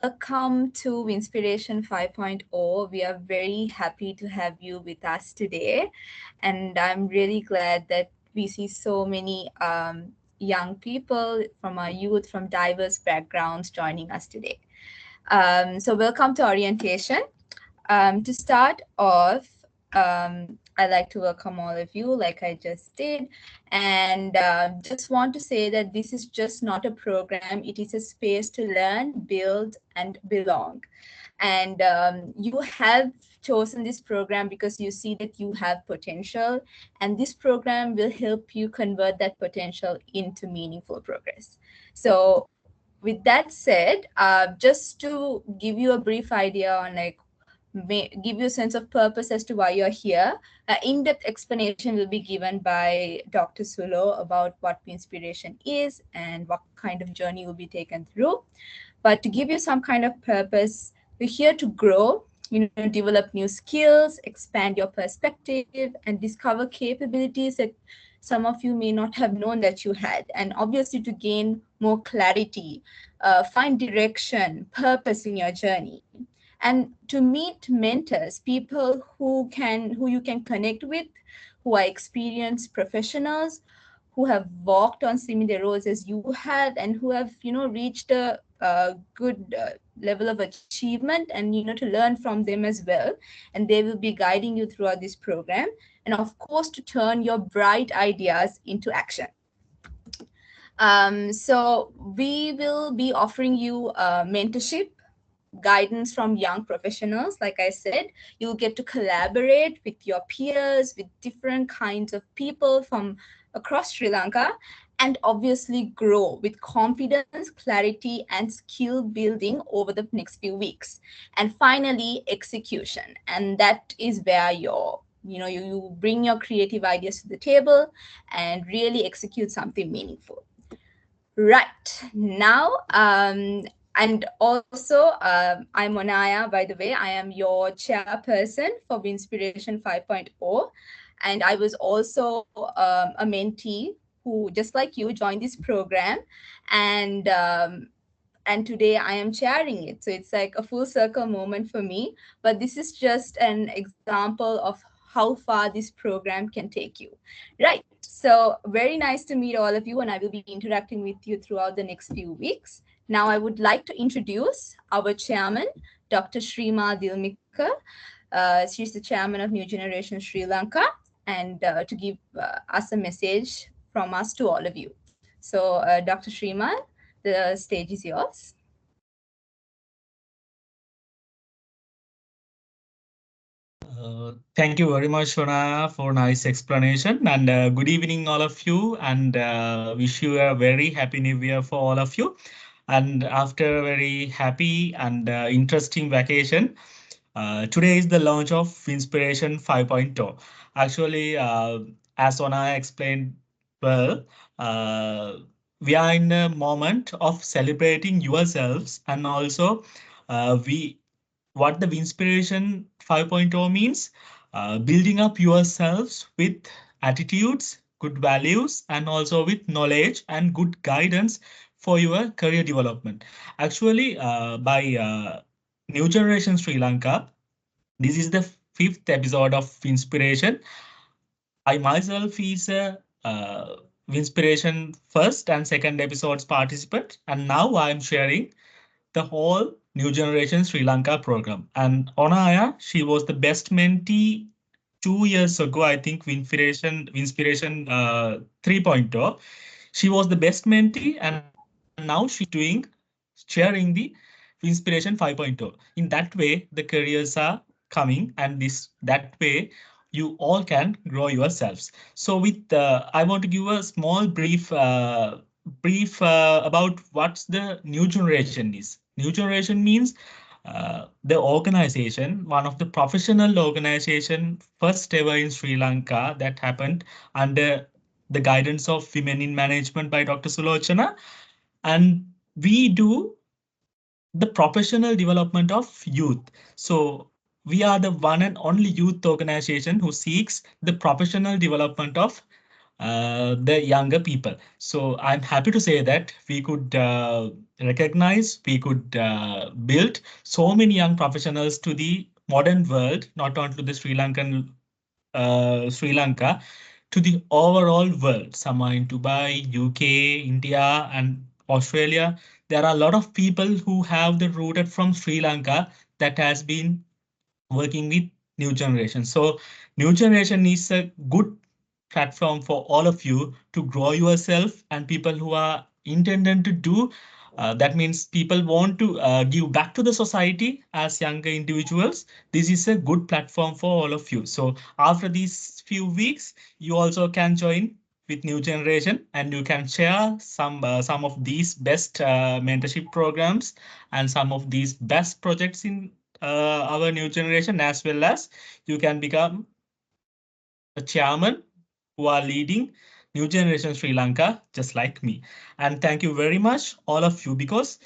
Welcome to Inspiration 5.0. We are very happy to have you with us today. And I'm really glad that we see so many young people from our youth from diverse backgrounds joining us today. So, welcome to orientation. To start off, I'd like to welcome all of you, like I just did, and just want to say that this is just not a program, it is a space to learn, build, and belong. And you have chosen this program because you see that you have potential, and this program will help you convert that potential into meaningful progress. So, with that said, just to give you a brief idea on like give you a sense of purpose as to why you're here. An in-depth explanation will be given by Dr. Sulo about what inspiration is and what kind of journey will be taken through. But to give you some kind of purpose, we're here to grow, develop new skills, expand your perspective, and discover capabilities that some of you may not have known that you had. And obviously, to gain more clarity, find direction, purpose in your journey, and to meet mentors, people who you can connect with, who are experienced professionals, who have walked on similar roads as you have, and who have reached a good level of achievement, and to learn from them as well. And they will be guiding you throughout this program, and of course to turn your bright ideas into action. So we will be offering you mentorship, guidance from young professionals. Like I said, you'll get to collaborate with your peers, with different kinds of people from across Sri Lanka, and obviously grow with confidence, clarity, and skill building over the next few weeks. And finally, execution. And that is where you bring your creative ideas to the table and really execute something meaningful. Right now, and also, I'm Monaya, by the way. I am your chairperson for Inspiration 5.0. And I was also a mentee who, just like you, joined this program. And and today I am chairing it. So it's like a full circle moment for me. But this is just an example of how far this program can take you. Right. So very nice to meet all of you, and I will be interacting with you throughout the next few weeks. Now I would like to introduce our chairman, Dr. Shrima Dilmika. She's the chairman of New Generation Sri Lanka, and to give us a message from us to all of you. So, Dr. Shrima, the stage is yours. Thank you very much, Shona, for nice explanation. And good evening, all of you. And wish you a very happy New Year for all of you. And after a very happy and interesting vacation, today is the launch of Inspiration 5.0. Actually, as Shona explained well, uh, we are in a moment of celebrating yourselves, and also we what the Inspiration 5.0 means, building up yourselves with attitudes, good values, and also with knowledge and good guidance for your career development. Actually, by New Generation Sri Lanka, this is the fifth episode of Inspiration. I myself is a Inspiration first and second episodes participant, and now I am sharing the whole New Generation Sri Lanka program. And Onaya, she was the best mentee 2 years ago, I think, Inspiration 3.0. She was the best mentee, and now she's doing sharing the Inspiration 5.0. In that way, the careers are coming, and that way you all can grow yourselves. So with I want to give a small brief about what's the new generation is. New generation means the organization, one of the professional organization, first ever in Sri Lanka, that happened under the guidance of Women in Management by Dr. Sulochana. And we do the professional development of youth. So we are the one and only youth organization who seeks the professional development of the younger people. So I'm happy to say that we could recognize, we could build so many young professionals to the modern world, not only to the Sri Lanka, to the overall world. Some are in Dubai, UK, India, and Australia. There are a lot of people who have the rooted from Sri Lanka that has been working with new generation. So new generation is a good platform for all of you to grow yourself and people who are intended to do. That means people want to give back to the society as younger individuals. This is a good platform for all of you. So after these few weeks, you also can join with new generation and you can share some of these best mentorship programs and some of these best projects in our new generation, as well as you can become a chairman who are leading new generation Sri Lanka, just like me. And thank you very much, all of you, because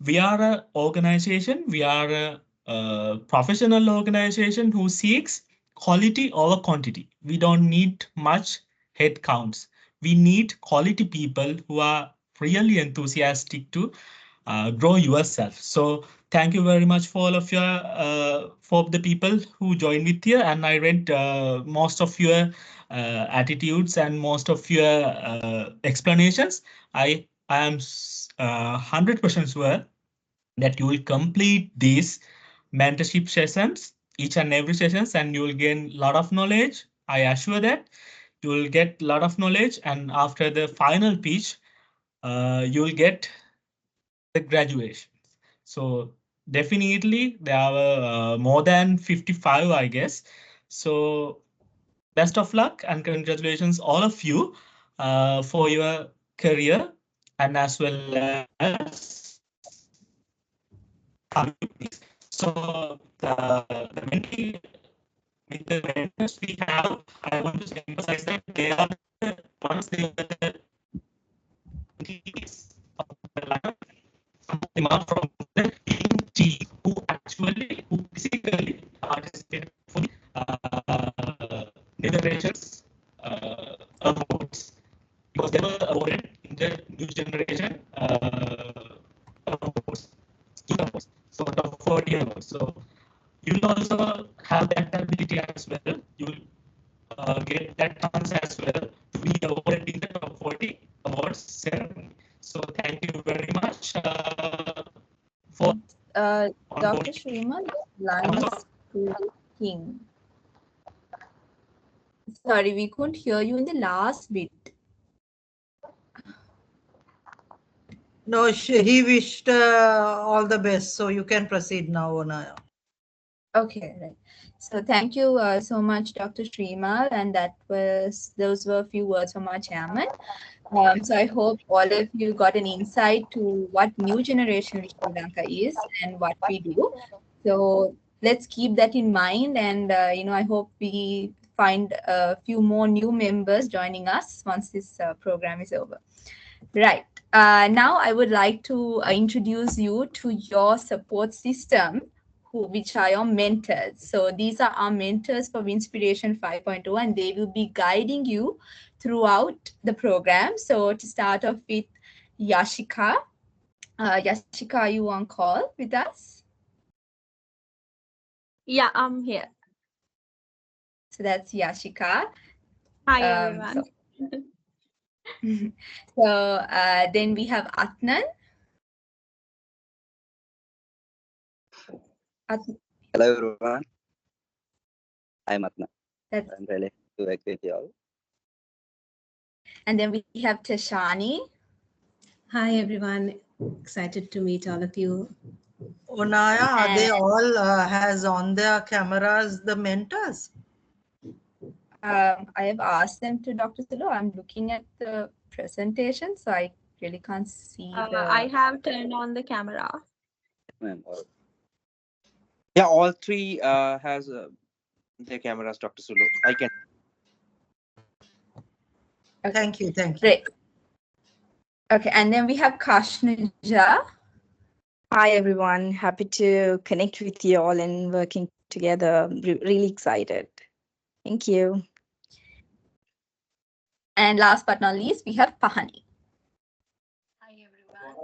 we are an organization, we are a professional organization who seeks quality over quantity. We don't need much head counts. We need quality people who are really enthusiastic to grow yourself. So thank you very much for all of your for the people who joined with you. And I read most of your attitudes and most of your explanations. I am 100% sure that you will complete these mentorship sessions, each and every sessions, and you will gain a lot of knowledge. I assure that you will get a lot of knowledge, and after the final pitch, you will get the graduation. So definitely there are more than 55, I guess. So best of luck and congratulations all of you for your career and as well as so the mentee with the mentors we have, I want to emphasize that they are the ones they are the mentees of the life. Some of them are from the team who actually who physically participated for the generations awards because they were awarded in the new generation awards, skill awards, so top 40 awards. So you will also have that ability as well. You will get that chance as well to be awarded in the top 40 awards ceremony. So thank you very much for Dr. onboarding. Shrima, your line is breaking. Sorry, we couldn't hear you in the last bit. No, he wished all the best. So you can proceed now, Onaya. Okay, right. So thank you so much, Dr. Srimal, and those were a few words from our chairman. So I hope all of you got an insight to what new generation Sri Lanka is and what we do. So let's keep that in mind, and I hope we find a few more new members joining us once this program is over. Right. Now I would like to introduce you to your support system, which are your mentors. So these are our mentors for Inspiration 5.0, and they will be guiding you throughout the program. So to start off with Yashika. Yashika, are you on call with us? Yeah, I'm here. So that's Yashika. Hi, everyone. Then we have Atnan. Hello everyone, I'm Atna. That's, I'm really happy to work with you all. and then we have Tashani. Hi everyone, excited to meet all of you. Onaya, are they all has on their cameras the mentors? I have asked them to Dr. Sulu. I'm looking at the presentation, so I really can't see I have turned on the camera. Yeah, all three has their cameras, Dr. Sulu. I can. Okay. Thank you. Great. Okay, and then we have Kashnuja. Hi everyone, happy to connect with you all and working together. Really excited. Thank you. And last but not least, we have Pahani. Hi everyone.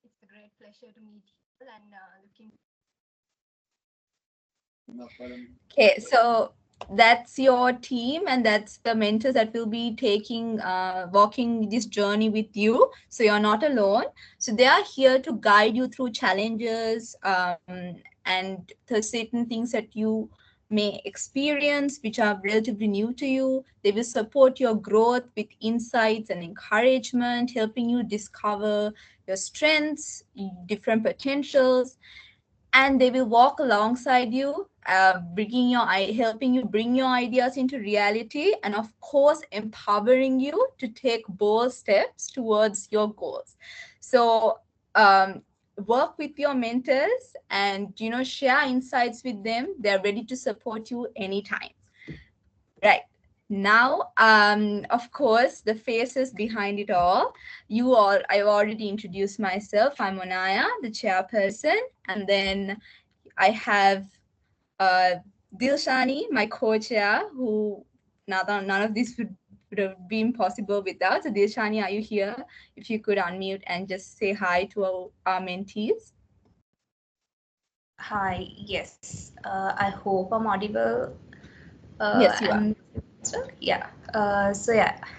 It's a great pleasure to meet you and looking. Okay, so that's your team and that's the mentors that will be taking walking this journey with you, so you're not alone. So they are here to guide you through challenges and the certain things that you may experience which are relatively new to you. They will support your growth with insights and encouragement, helping you discover your strengths, different potentials, and they will walk alongside you, helping you bring your ideas into reality, and of course empowering you to take bold steps towards your goals. So work with your mentors and share insights with them. They're ready to support you anytime. Right. Now, of course, the faces behind it all. I've already introduced myself. I'm Onaya, the chairperson, and then I have uh, Dilshani, my co-chair, who none of this would have been possible without. So Dilshani, are you here? If you could unmute and just say hi to our mentees. Hi, yes. I hope I'm audible. Yes, you are. And yeah.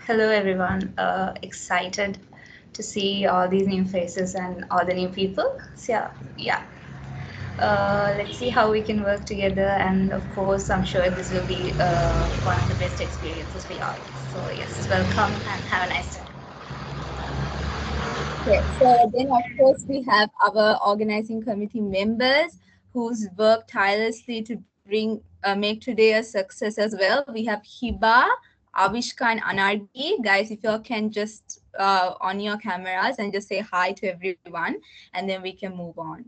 Hello everyone. Excited to see all these new faces and all the new people. So yeah. Let's see how we can work together, and of course, I'm sure this will be one of the best experiences we all. So yes, welcome and have a nice day. Okay, so then of course we have our organizing committee members who's worked tirelessly to make today a success as well. We have Hiba, Avishka, and Anargi. Guys, if you all can just on your cameras and just say hi to everyone, and then we can move on.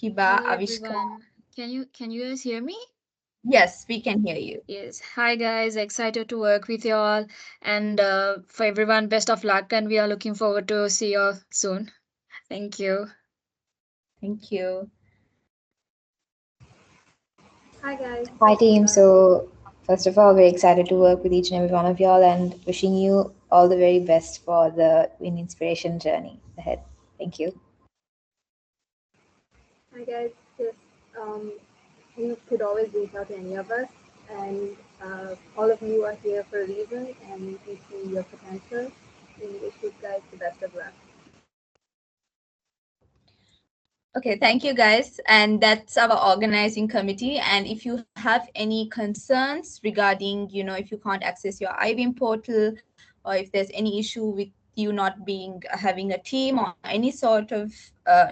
Hiba, Hi Avishka. everyone. Can you guys hear me? Yes, we can hear you. Yes. Hi guys. Excited to work with you all, and for everyone, best of luck. And we are looking forward to see you all soon. Thank you. Thank you. Hi guys. Hi team. So first of all, we're excited to work with each and every one of y'all and wishing you all the very best for the Win Inspiration journey ahead. Thank you. Hi guys. Yes. You could always reach out to any of us, and all of you are here for a reason, and we see your potential. We wish you guys the best of luck. Okay, thank you guys. And that's our organizing committee. And if you have any concerns regarding, if you can't access your IBM portal, or if there's any issue with you not having a team or any sort of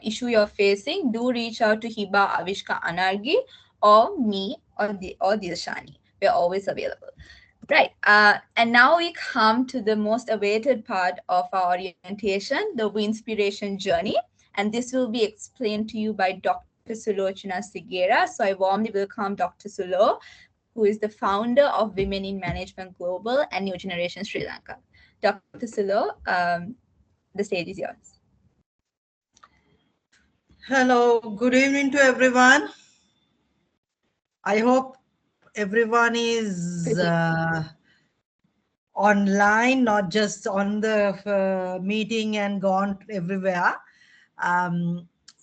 issue you're facing, do reach out to Hiba, Avishka, Anargi, or me or Dilshani. We're always available. Right. And now we come to the most awaited part of our orientation, the Winspiration journey. And this will be explained to you by Dr. Sulochana Sigera. So I warmly welcome Dr. Sulo, who is the founder of Women in Management Global and New Generation Sri Lanka. Dr. Sulo, the stage is yours. Hello, good evening to everyone. I hope everyone is online, not just on the meeting and gone everywhere.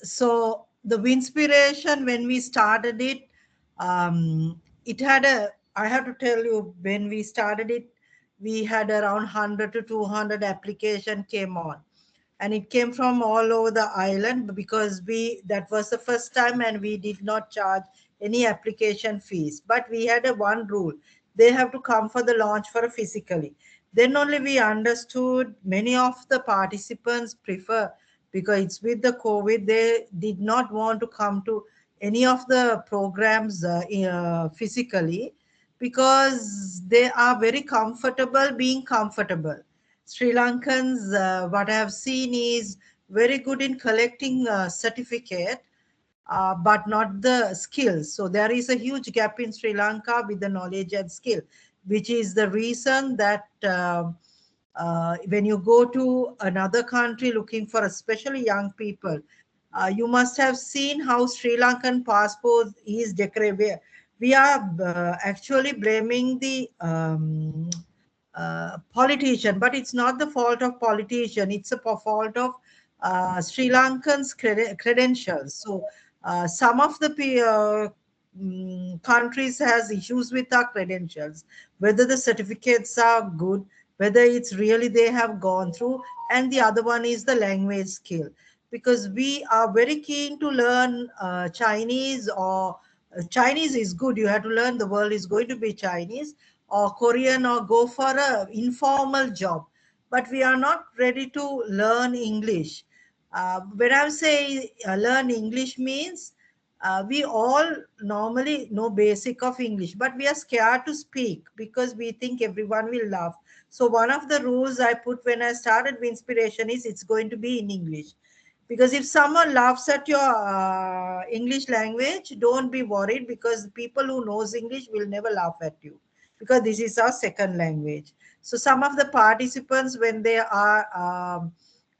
So the Winspiration, when we started it, I have to tell you, when we started it, we had around 100 to 200 application came on. And it came from all over the island, because that was the first time, and we did not charge any application fees. But we had one rule: they have to come for the launch for physically. Then only we understood many of the participants prefer, because it's with the COVID, they did not want to come to any of the programs physically, because they are very comfortable being comfortable. Sri Lankans, what I have seen, is very good in collecting certificate, but not the skills. So there is a huge gap in Sri Lanka with the knowledge and skill, which is the reason that when you go to another country looking for especially young people, You must have seen how Sri Lankan passport is decorated. We are actually blaming the politician, but it's not the fault of politician. It's a fault of Sri Lankans' credentials. So some of the countries has issues with our credentials, whether the certificates are good, whether it's really they have gone through, and the other one is the language skill. Because we are very keen to learn Chinese, or Chinese is good. You have to learn. The world is going to be Chinese or Korean, or go for a informal job. But we are not ready to learn English. When I say learn English means we all normally know basic of English, but we are scared to speak because we think everyone will laugh. So one of the rules I put when I started Winspiration is it's going to be in English. Because if someone laughs at your English language, don't be worried, because people who knows English will never laugh at you, because this is our second language. So some of the participants, when they are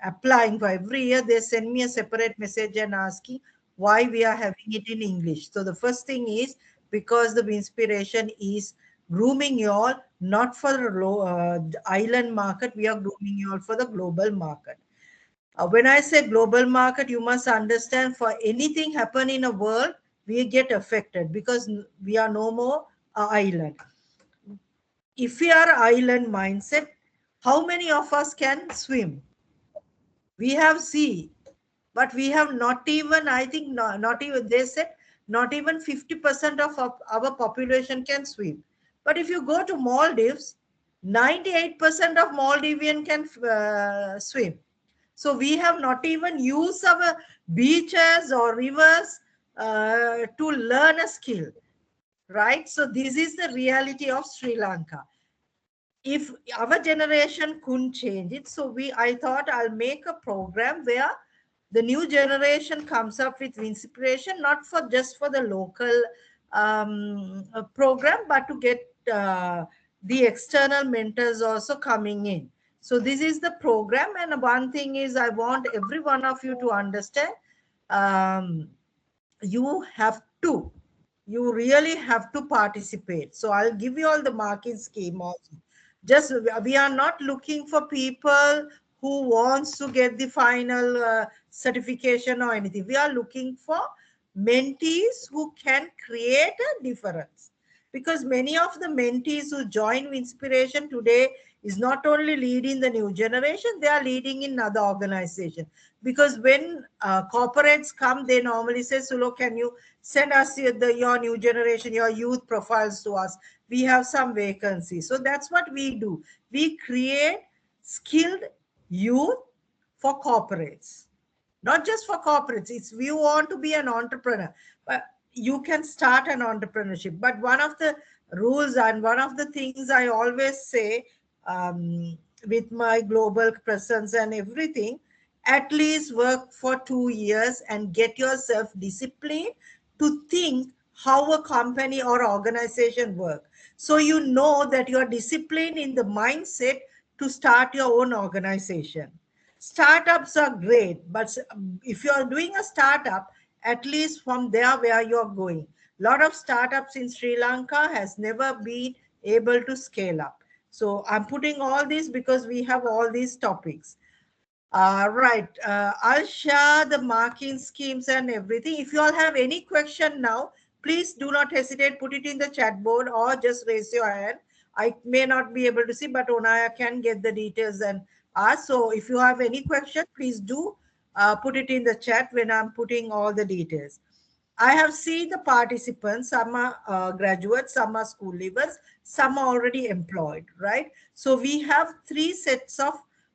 applying for every year, they send me a separate message and asking why we are having it in English. So the first thing is because the inspiration is grooming you all, not for the island market. We are grooming you all for the global market. When I say global market, you must understand, for anything happen in a world, we get affected because we are no more an island. If we are island mindset, how many of us can swim? We have sea, but we have not even, I think, not even, they said, not even 50% of our population can swim. But if you go to Maldives, 98% of Maldivian can swim. So we have not even used our beaches or rivers to learn a skill, right? So this is the reality of Sri Lanka. If our generation couldn't change it, so I thought I'll make a program where the new generation comes up with inspiration, not for just for the local program, but to get the external mentors also coming in. So this is the program. And one thing is, I want every one of you to understand, you have to, you really have to participate. So I'll give you all the marking scheme also. Just, we are not looking for people who wants to get the final certification or anything. We are looking for mentees who can create a difference. Because many of the mentees who join Inspiration today is not only leading the new generation, they are leading in other organizations. Because when corporates come, they normally say, Sulo, can you send us your new generation, your youth profiles to us? We have some vacancies. So that's what we do. We create skilled youth for corporates. Not just for corporates. It's, you want to be an entrepreneur, but you can start an entrepreneurship. But one of the rules and one of the things I always say, with my global presence and everything, at least work for 2 years and get yourself disciplined to think how a company or organization work. So you know that you are disciplined in the mindset to start your own organization. Startups are great, but if you are doing a startup, at least from there where you're going. A lot of startups in Sri Lanka has never been able to scale up. So I'm putting all this because we have all these topics. Right. I'll share the marking schemes and everything. If you all have any question now, please do not hesitate. Put it in the chat board or just raise your hand. I may not be able to see, but Onaya can get the details and ask. So if you have any question, please do put it in the chat when I'm putting all the details. I have seen the participants. Some are graduates, some are school leavers, some are already employed, right? So we have 3 sets of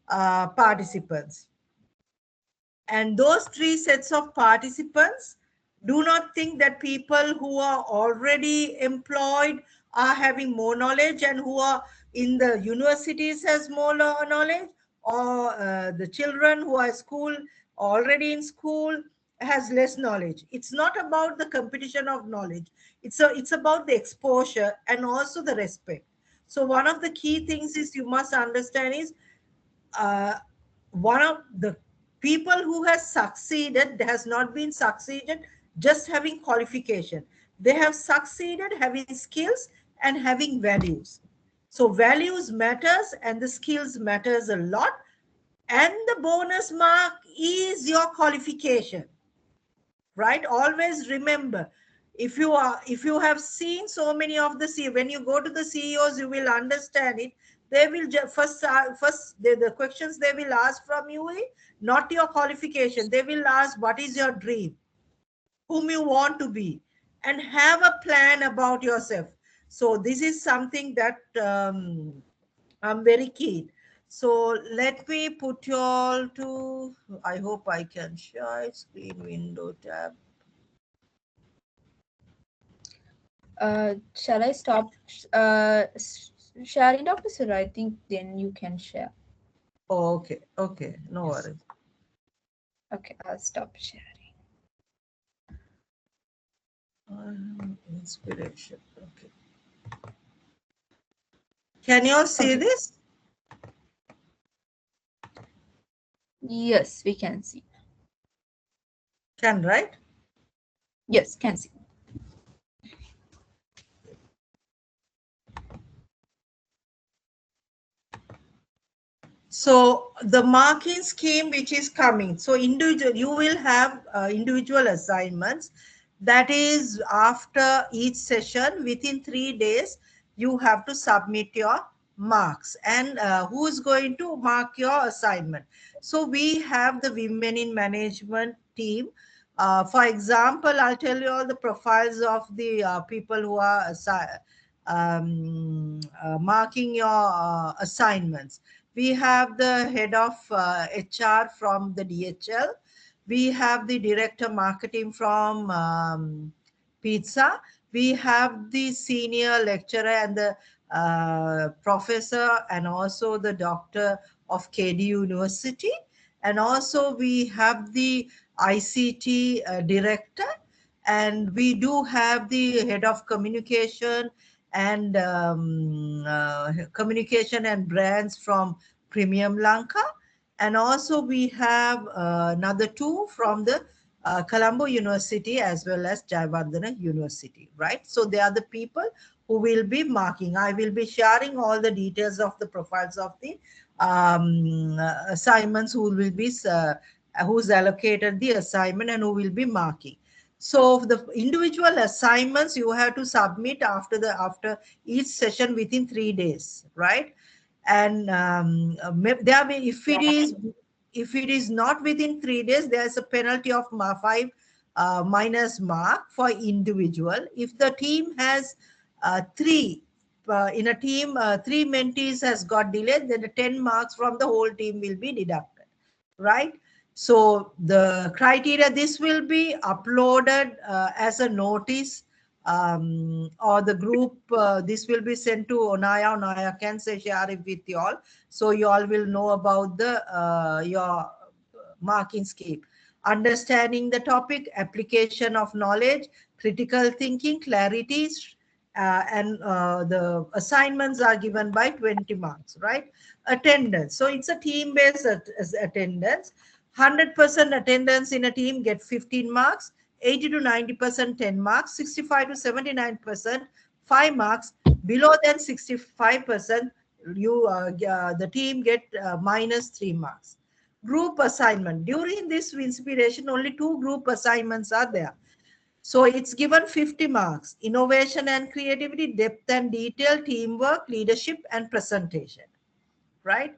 participants. And those 3 sets of participants, do not think that people who are already employed are having more knowledge and who are in the universities has more knowledge, or the children who are already in school has less knowledge. It's not about the competition of knowledge. It's about the exposure and also the respect. So one of the key things is you must understand is one of the People who has succeeded has not been succeeded just having qualification. They have succeeded having skills and having values. So values matters and the skills matters a lot. And the bonus mark is your qualification, right? Always remember, if you have seen so many of the when you go to the CEOs, you will understand it. They will first the questions they will ask from you is not your qualification. They will ask what is your dream, whom you want to be, and have a plan about yourself. So this is something that I'm very keen. So let me put you all to, I hope I can share screen window tab. Shall I stop sharing, Dr. Sura? I think then you can share. Oh, okay, okay, no worries. Okay, I'll stop sharing. Inspiration, okay. Can you all see this? Yes, we can see. Can, right? Yes, can see. So the marking scheme which is coming, so individual, you will have individual assignments. That is, after each session, within 3 days, you have to submit your marks. And who is going to mark your assignment? So we have the women in management team. For example, I'll tell you all the profiles of the people who are marking your assignments. We have the head of HR from the DHL. We have the director marketing from Pizza. We have the senior lecturer and the professor and also the doctor of KD University. And also we have the ICT director, and we do have the head of communication and communication and brands from Premium Lanka. And also we have another two from the Colombo University as well as Jayawardena University, right? So they are the people who will be marking. I will be sharing all the details of the profiles of the assignments, who will be who's allocated the assignment and who will be marking. So the individual assignments you have to submit after each session within 3 days, right? And there may, if it is not within 3 days, there is a penalty of 5 minus mark for individual. If the team has three in a team, 3 mentees has got delayed, then the 10 marks from the whole team will be deducted, right? So the criteria, this will be uploaded as a notice, or the group, this will be sent to Onaya. Onaya can say share it with you all, so you all will know about the your marking scheme. Understanding the topic, application of knowledge, critical thinking, clarity, and the assignments are given by 20 marks, right? Attendance, so it's a team-based attendance. 100% attendance in a team get 15 marks, 80 to 90% 10 marks, 65 to 79% 5 marks. Below than 65%, the team get minus 3 marks. Group assignment, during this inspiration only 2 group assignments are there. So it's given 50 marks. Innovation and creativity, depth and detail, teamwork, leadership, and presentation, right?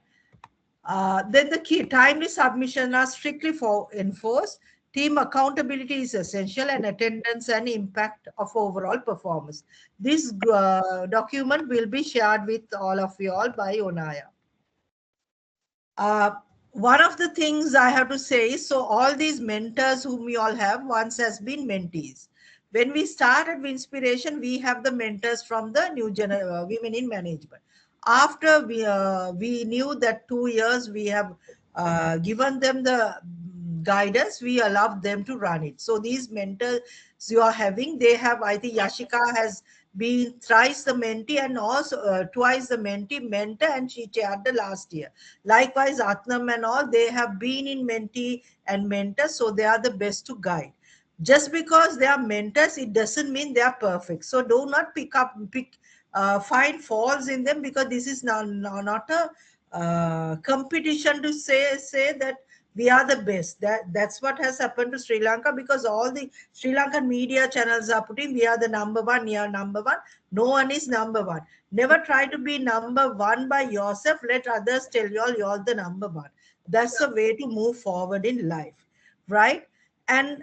Then the key timely submission are strictly enforced. Team accountability is essential, and attendance and impact of overall performance. This document will be shared with all of you all by Onaya. One of the things I have to say is, so all these mentors whom we all have once has been mentees. When we started Winspiration, we have the mentors from the new women in management. After we knew that 2 years we have given them the guidance, we allowed them to run it. So these mentors you are having, they have, I think Yashika has being thrice the mentee and also twice the mentee, mentor, and she chaired the last year. Likewise, Atnam and all, they have been in mentee and mentor, so they are the best to guide. Just because they are mentors, it doesn't mean they are perfect. So do not find faults in them, because this is not a competition to say that we are the best. That's what has happened to Sri Lanka, because all the Sri Lankan media channels are putting we are the number one, we are number one. No one is number one. Never try to be number one by yourself. Let others tell you all you're the number one. That's the way to move forward in life, right? And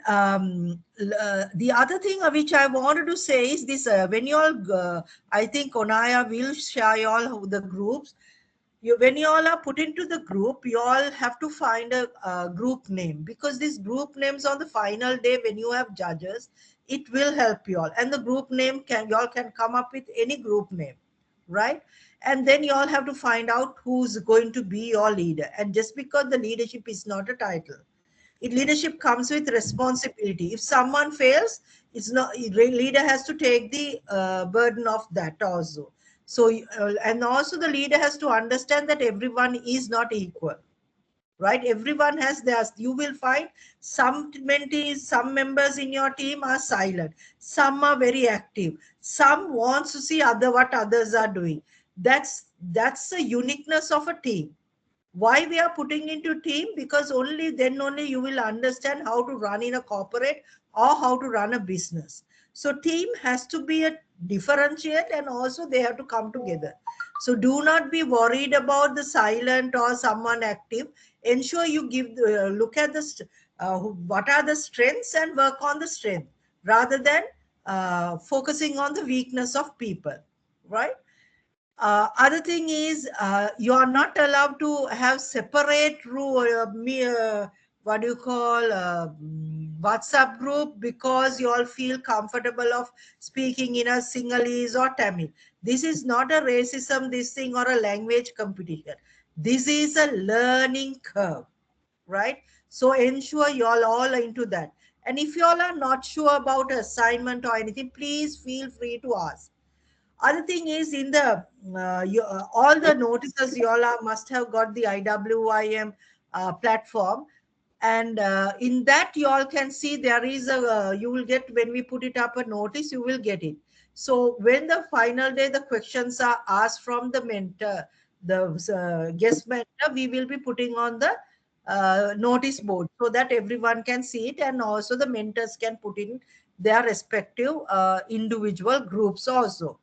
the other thing which I wanted to say is this: when you all, I think Onaya will share you all the groups. When you all are put into the group, you all have to find a group name, because these group names on the final day when you have judges, it will help you all. And the group name you all can come up with any group name, right? And then you all have to find out who's going to be your leader. And just because the leadership is not a title, leadership comes with responsibility. If someone fails, it's not leader has to take the burden of that also. So and also the leader has to understand that everyone is not equal, right? Everyone has theirs. You will find some mentees, some members in your team are silent, some are very active, some wants to see what others are doing. That's the uniqueness of a team. Why we are putting into team? Because only then only you will understand how to run in a corporate or how to run a business. So team has to be a differentiate, and also they have to come together. So do not be worried about the silent or someone active. Ensure you give look at the what are the strengths and work on the strength, rather than focusing on the weakness of people, right? Other thing is, you are not allowed to have separate what do you call WhatsApp group, because you all feel comfortable of speaking in a Sinhalese or Tamil. This is not a racism, this thing, or a language competition. This is a learning curve, right? So ensure you all are into that. And if you all are not sure about assignment or anything, please feel free to ask. Other thing is, in the all the notices you all must have got the IWIM platform, and in that you all can see there is a you will get, when we put it up a notice, you will get it. So when the final day the questions are asked from the mentor, the guest mentor, we will be putting on the notice board, so that everyone can see it, and also the mentors can put in their respective individual groups also.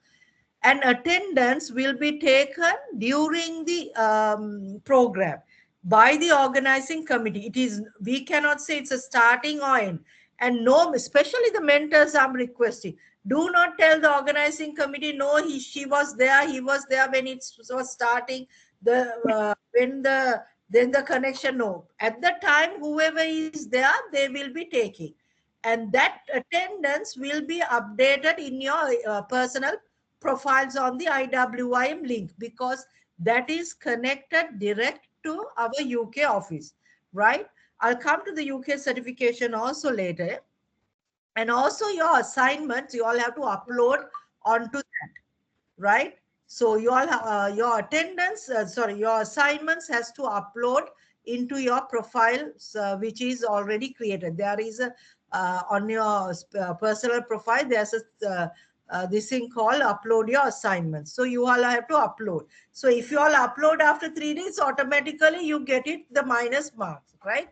And attendance will be taken during the program by the organizing committee. It is, we cannot say it's a starting or end. And no, especially the mentors, I'm requesting, do not tell the organizing committee, no, she was there, he was there when it was starting, when then the connection. No, at the time whoever is there, they will be taking, and that attendance will be updated in your personal profiles on the IWIM link, because that is connected direct to our UK office, right? I'll come to the UK certification also later. And also your assignments, you all have to upload onto that, right? So your attendance, sorry, your assignments has to upload into your profile, which is already created. There is a on your personal profile, there's a this thing called upload your assignments. So you all have to upload. So if you all upload after 3 days, automatically you get it the minus marks, right?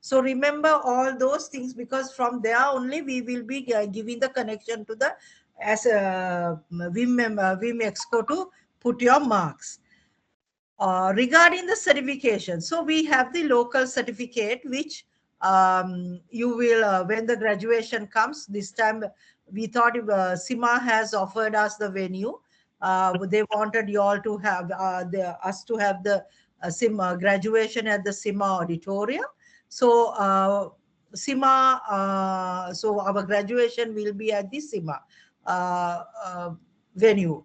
So remember all those things, because from there only we will be giving the connection to the as a WIM Exco to put your marks. Regarding the certification, so we have the local certificate, which you will, when the graduation comes, this time we thought SIMA has offered us the venue. They wanted you all to have us to have the SIMA graduation at the SIMA auditorium. So SIMA, so our graduation will be at the SIMA venue.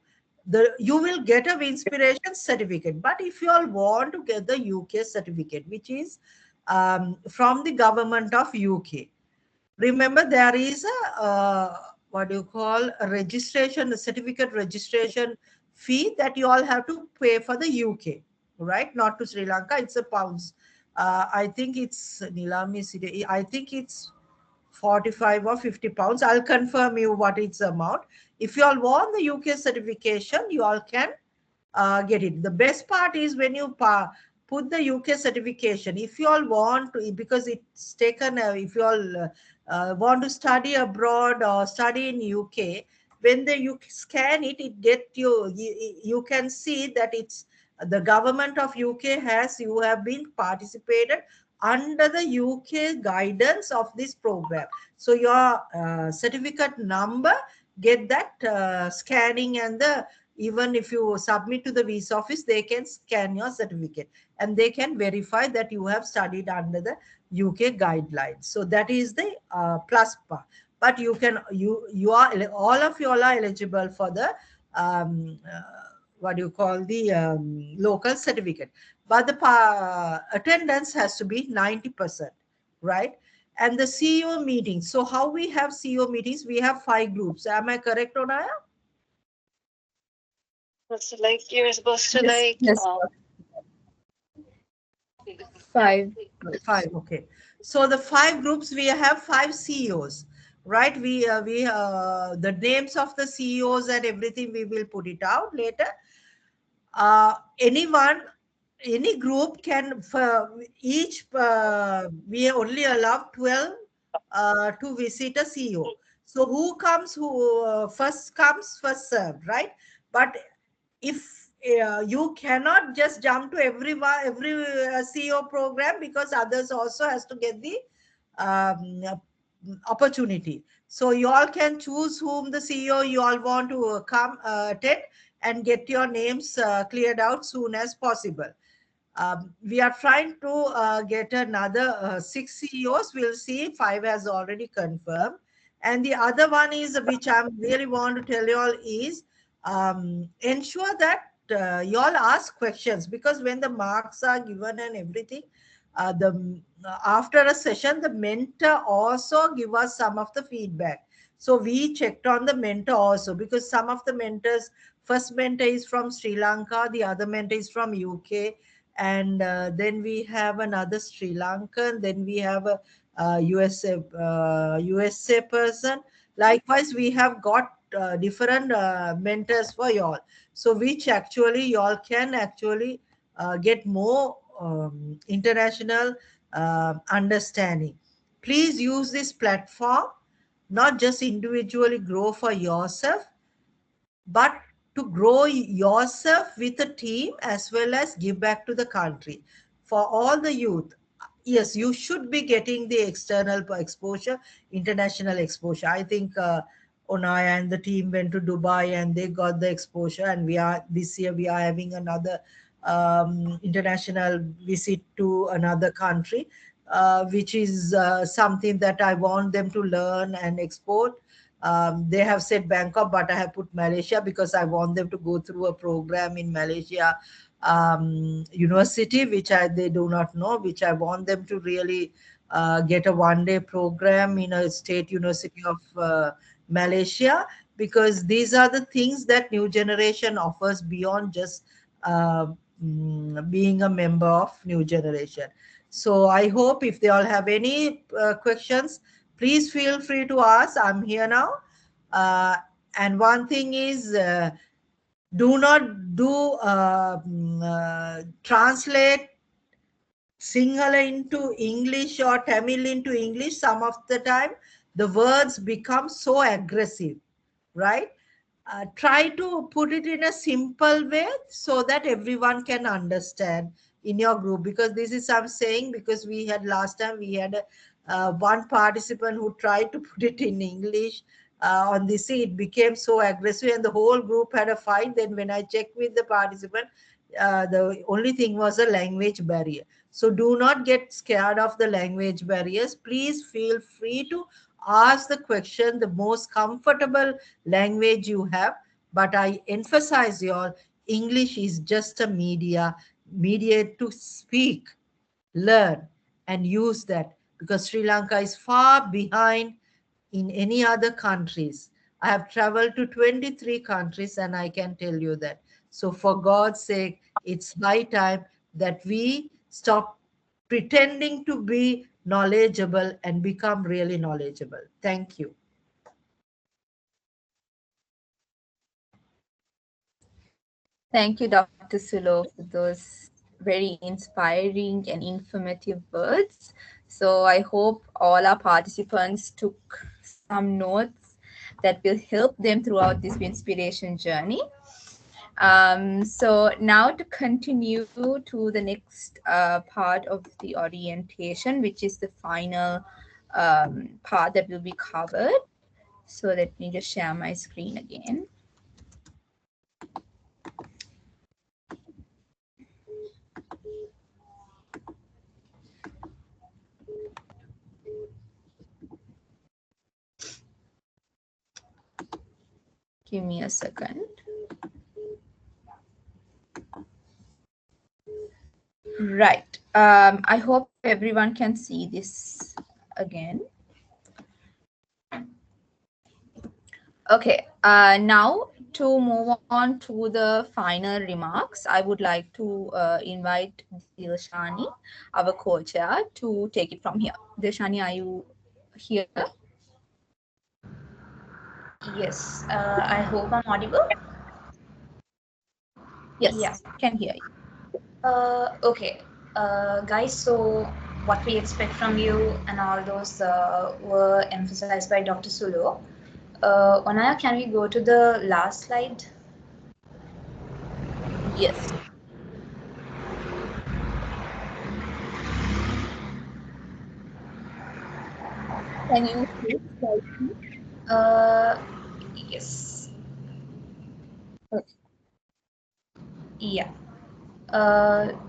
You will get a WINSPIRATION certificate. But if you all want to get the UK certificate, which is from the government of UK, remember there is a what do you call, a registration, a certificate registration fee that you all have to pay for the UK, right? Not to Sri Lanka. It's a pounds. I think it's Nilami City. I think it's 45 or 50 pounds. I'll confirm you what is the amount. If you all want the UK certification, you all can get it. The best part is when you put the UK certification, if you all want to, because it's taken, if you all want to study abroad or study in UK, when you scan it, it get you can see that it's the government of UK has, you have been participated under the UK guidance of this program. So your certificate number, get that scanning, and the even if you submit to the visa office, they can scan your certificate and they can verify that you have studied under the UK guidelines. So that is the plus part. But you are, all of you all are eligible for the what do you call, the local certificate. But the attendance has to be 90%, right? And the CEO meetings. So how we have CEO meetings? We have 5 groups. Am I correct, Onaya? So like you're supposed to Yes, like yes, 5 groups. 5, okay. So the 5 groups, we have 5 CEOs, right? We the names of the CEOs and everything we will put it out later. Anyone, any group can, for each we only allow 12 to visit a CEO. So who comes, who first comes first served, right? But if you cannot just jump to every CEO program, because others also has to get the um, opportunity. So you all can choose whom the CEO you all want to come attend, and get your names cleared out soon as possible. We are trying to get another 6 CEOs. We'll see, 5 has already confirmed. And the other one is, which I really want to tell you all, is ensure that you all ask questions, because when the marks are given and everything, after a session, the mentor also give us some of the feedback. So we checked on the mentor also, because some of the mentors, first mentor is from Sri Lanka, the other mentor is from UK, and then we have another Sri Lankan, then we have a USA person. Likewise, we have got different mentors for y'all, so which actually y'all can actually get more international understanding. Please use this platform, not just individually grow for yourself, but to grow yourself with a team, as well as give back to the country. For all the youth, yes, you should be getting the external exposure, international exposure. I think Onaya and the team went to Dubai and they got the exposure, and we are, this year we are having another international visit to another country, which is something that I want them to learn and export. They have said Bangkok, but I have put Malaysia, because I want them to go through a program in Malaysia university, which they do not know, which I want them to really get a one-day program in a state university of Malaysia, because these are the things that new generation offers beyond just being a member of new generation. So I hope if they all have any questions, please feel free to ask. I'm here now. And one thing is, do not do translate Sinhala into English or Tamil into English. Some of the time, the words become so aggressive, right? Try to put it in a simple way so that everyone can understand in your group, because this is I'm saying, because we had last time, we had one participant who tried to put it in English on this, it became so aggressive and the whole group had a fight. Then when I checked with the participant, the only thing was a language barrier. So do not get scared of the language barriers. Please feel free to ask the question, the most comfortable language you have. But I emphasize your English is just a mediate to speak, learn, and use that, because Sri Lanka is far behind in any other countries. I have traveled to 23 countries, and I can tell you that. So, for God's sake, it's high time that we stop pretending to be knowledgeable and become really knowledgeable. Thank you. Thank you, Dr. Sulo, for those very inspiring and informative words. So I hope all our participants took some notes that will help them throughout this inspiration journey. So now to continue to the next part of the orientation, which is the final part that will be covered. So let me just share my screen again. Give me a second. Right. I hope everyone can see this again. Okay. Now to move on to the final remarks, I would like to invite Dilshani, our co-chair, to take it from here. Dilshani, are you here? Yes, I hope I'm audible. Yes, Yeah. can hear you. Okay, guys, so what we expect from you and all those were emphasized by Dr. Sulu. Onaya, can we go to the last slide? Yes. Can you see the slide? Yes. Okay. Yeah.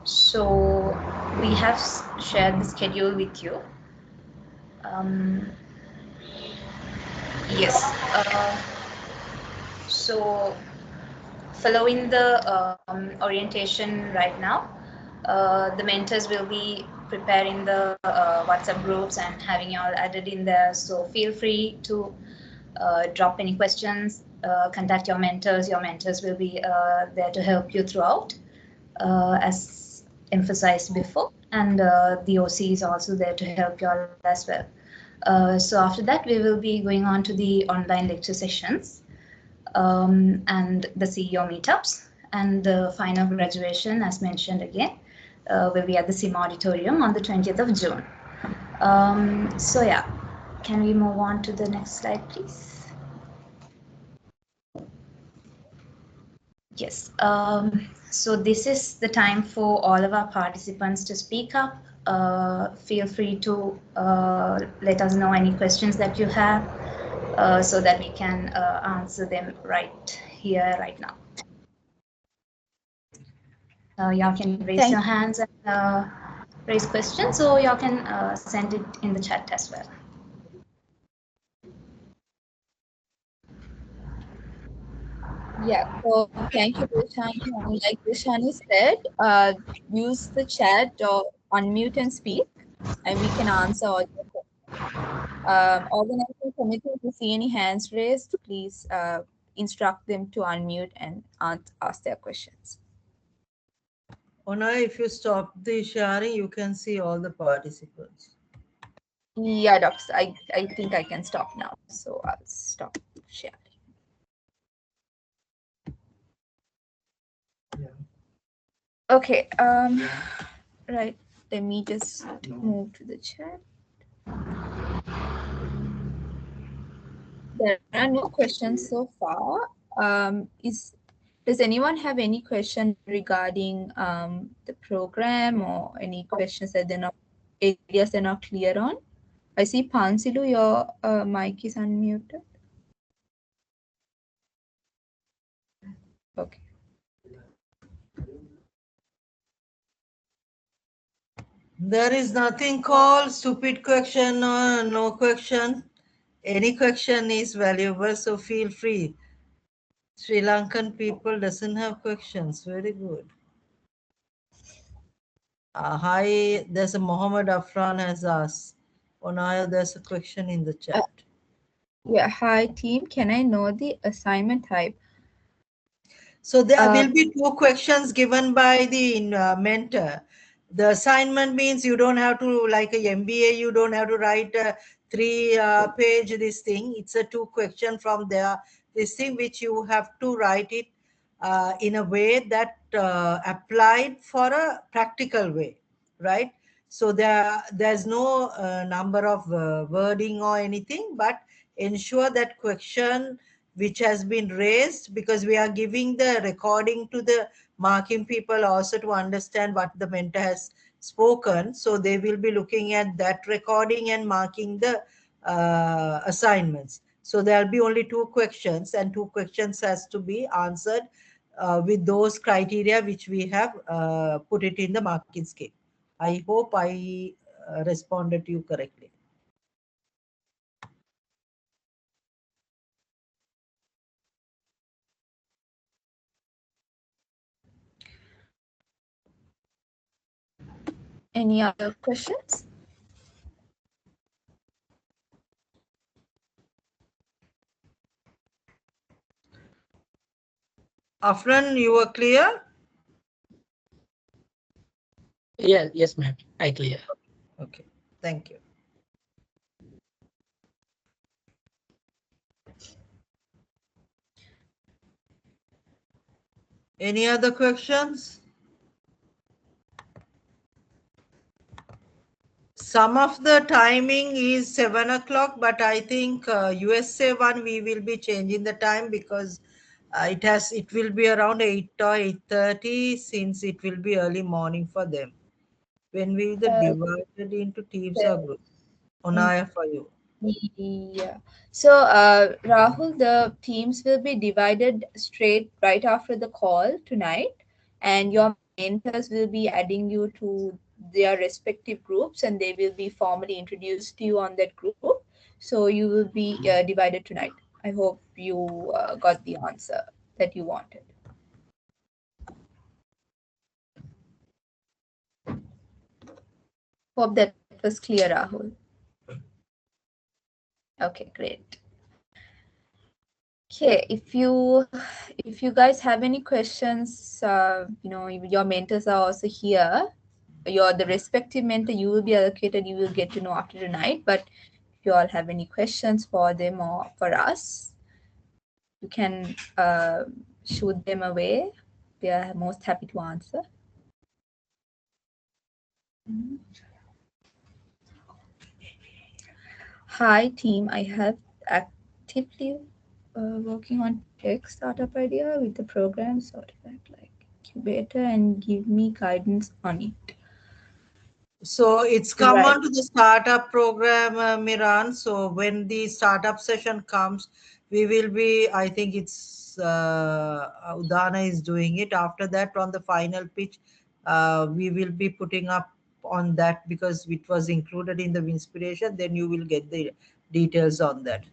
So we have shared the schedule with you. Yes. So following the orientation right now, the mentors will be preparing the WhatsApp groups and having you all added in there. So feel free to drop any questions, contact your mentors. Your mentors will be there to help you throughout, as emphasized before. And the OC is also there to help you all as well. So after that, we will be going on to the online lecture sessions and the CEO meetups. And the final graduation, as mentioned again, will be at the SIM auditorium on the 20th of June. So yeah, can we move on to the next slide, please? Yes. So this is the time for all of our participants to speak up. Feel free to let us know any questions that you have so that we can answer them right here, right now. Y'all can raise your hands and raise questions, or y'all can send it in the chat as well. Yeah, so thank you, Dishani. And like Dishani said, use the chat or unmute and speak, and we can answer all your questions. Organizing committee, if you see any hands raised, please instruct them to unmute and ask their questions. Ona, if you stop the sharing, you can see all the participants. Yeah, doctor, I think I can stop now. So I'll stop sharing. Okay, right. Let me just move to the chat. There are no questions so far. Does anyone have any question regarding the program or any questions that they're not areas they're not clear on? I see Pansilu, your mic is unmuted. Okay. There is nothing called stupid question or no question. Any question is valuable, so feel free. Sri Lankan people doesn't have questions. Very good. Hi, there's a Mohammed Afran has asked. Onaya, there's a question in the chat. Yeah, hi team. Can I know the assignment type? So there will be two questions given by the mentor. The assignment means you don't have to, like a MBA, you don't have to write a three-page this thing. It's a two question from there. This thing which you have to write it in a way that applied for a practical way, right? So there's no number of wording or anything, but ensure that question which has been raised, because we are giving the recording to the marking people also to understand what the mentor has spoken. So they will be looking at that recording and marking the assignments. So there'll be only two questions, and two questions has to be answered with those criteria which we have put it in the marking scheme. I hope I responded to you correctly. Any other questions? Afran, you were clear? Yes, ma'am. I clear. Okay, thank you. Any other questions? Some of the timing is 7 o'clock, but I think USA one we will be changing the time because it will be around 8 or 8:30, since it will be early morning for them. When we the divided into teams or groups? Onaya for you. Yeah. So, Rahul, the teams will be divided straight right after the call tonight, and your mentors will be adding you to their respective groups, and they will be formally introduced to you on that group. So, you will be divided tonight. I hope you got the answer that you wanted. Hope that was clear, Rahul. Okay, great. Okay, if you guys have any questions, your mentors are also here. Your the respective mentor you will be allocated, you will get to know after tonight. But if you all have any questions for them or for us, you can shoot them away. We are most happy to answer. Hi team, I have actively working on tech startup idea with the program sort of like incubator and give me guidance on it. So it's come Right. on to the startup program, Miran. So when the startup session comes, we will be, I think it's Udana is doing it. After that, on the final pitch, we will be putting up on that because it was included in the inspiration. Then you will get the details on that.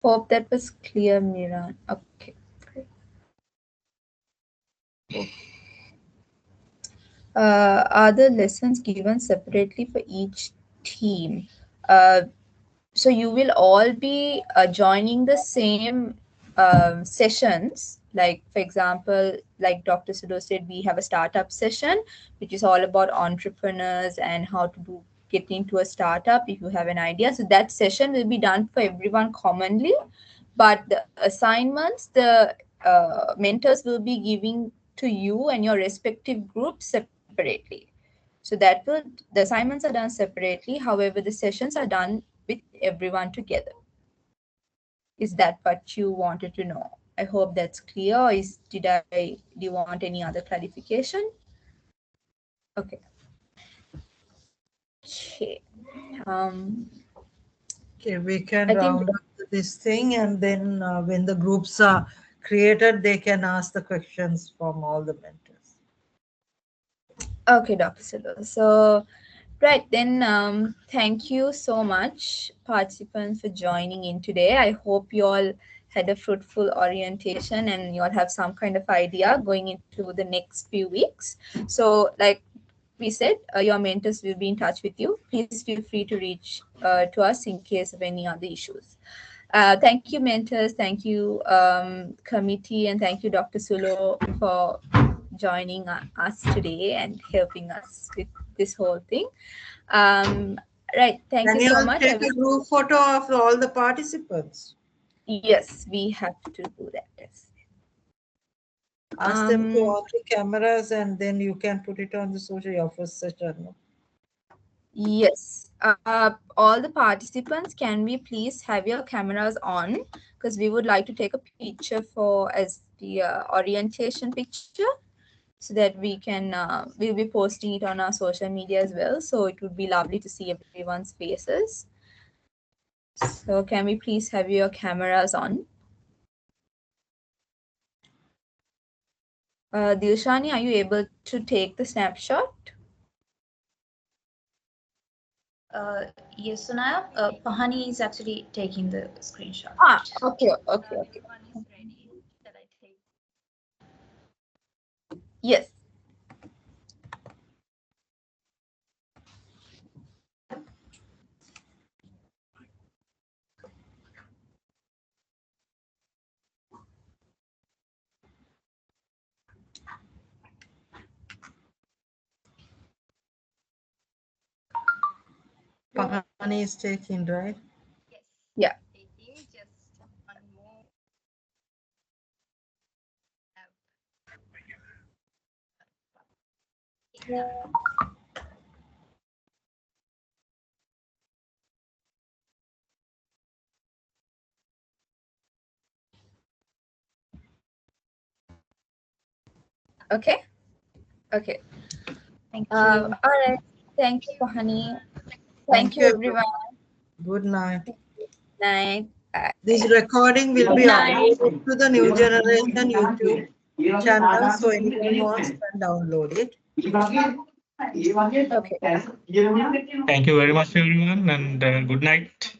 Hope that was clear, Miran. Okay. Are the lessons given separately for each team? Uh, so you will all be joining the same sessions. Like for example, like Dr. Sudo said, we have a startup session, which is all about entrepreneurs and how to get into a startup if you have an idea. So that session will be done for everyone commonly, but the assignments the mentors will be giving to you and your respective groups separately. So that will the assignments are done separately. However, the sessions are done with everyone together. Is that what you wanted to know? I hope that's clear. Or do you want any other clarification? Okay. Okay. Okay, we can I think round up this thing, and then when the groups are created, they can ask the questions from all the mentors. okay, Dr. Silo. So right then, thank you so much, participants, for joining in today. I hope you all had a fruitful orientation and you all have some kind of idea going into the next few weeks. So, like we said, your mentors will be in touch with you. Please feel free to reach to us in case of any other issues. Thank you, mentors. Thank you, committee, and thank you, Dr. Sulo, for joining us today and helping us with this whole thing. Right. Thank you so much. Take a group photo of all the participants. Yes, we have to do that. Yes. Ask them to on the cameras, and then you can put it on the social, your first session. No? Yes. All the participants, can we please have your cameras on, because we would like to take a picture for as the orientation picture, so that we can we'll be posting it on our social media as well. So it would be lovely to see everyone's faces. So can we please have your cameras on? Dilshani, are you able to take the snapshot? Yes, Sunaya. Pahani is actually taking the screenshot. Okay. Yes. Pahani is taking, right? Yeah. Okay. Thank you. All right. Thank you, Pahani. Thank you, everyone. Good night. Night. This recording will be uploaded to the New Generation YouTube channel, so anyone wants can download it. Okay. Thank you very much, everyone, and good night.